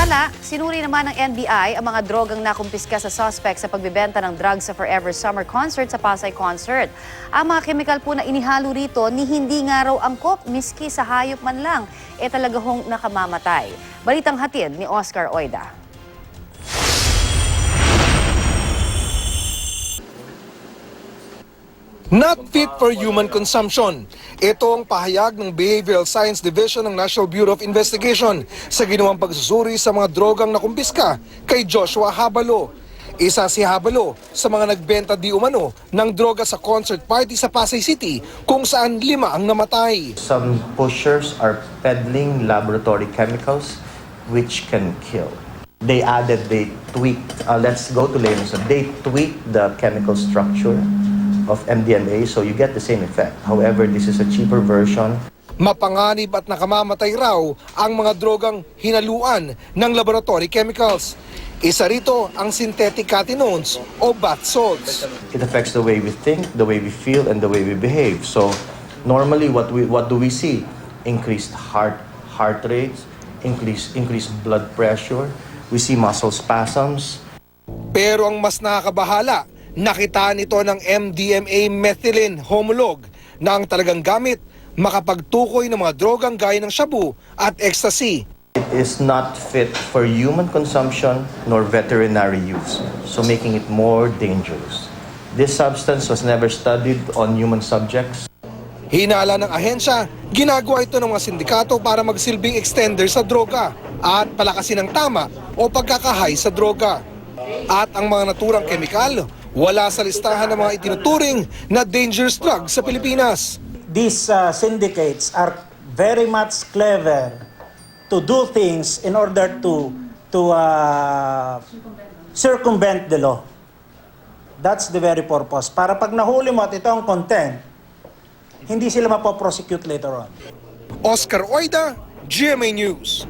Samantala, sinuri naman ng NBI ang mga drogang nakumpiska sa suspect sa pagbebenta ng drugs sa Forever Summer Concert sa Pasay Concert. Ang mga chemical po na inihalo rito ni hindi nga raw angkop, miski sa hayop man lang, talaga hong nakamamatay. Balitang hatid ni Oscar Oida. Not fit for human consumption. Ito ang pahayag ng Behavioral Science Division ng National Bureau of Investigation sa ginawang pagsusuri sa mga drogang nakumpiska kay Joshua Habalo. Isa si Habalo sa mga nagbenta di umano ng droga sa concert party sa Pasay City kung saan 5 ang namatay. Some pushers are peddling laboratory chemicals which can kill. They tweaked, let's go to layers. They tweaked the chemical structure of MDMA, so you get the same effect. However, this is a cheaper version. Mapanganib at nakamamatay raw ang mga drogang hinaluan ng laboratory chemicals. Isa rito ang synthetic catenones o bath salts. It affects the way we think, the way we feel, and the way we behave. So, normally, what do we see? Increased heart rates, increased blood pressure. We see muscle spasms. Pero ang mas nakakabahala, nakitaan ito ng MDMA methylene homolog na ang talagang gamit makapagtukoy ng mga drogang gaya ng shabu at ecstasy. It is not fit for human consumption nor veterinary use, so making it more dangerous. This substance was never studied on human subjects. Hinala ng ahensya, ginagawa ito ng mga sindikato para magsilbing extender sa droga at palakasin ang tama o pagkakahay sa droga. At ang mga naturang kemikal, wala sa listahan ng mga itinuturing na dangerous drugs sa Pilipinas. These syndicates are very much clever to do things in order to circumvent the law. That's the very purpose. Para pag nahuli mo at ito ang content, hindi sila mapoprosecute later on. Oscar Oida, GMA News.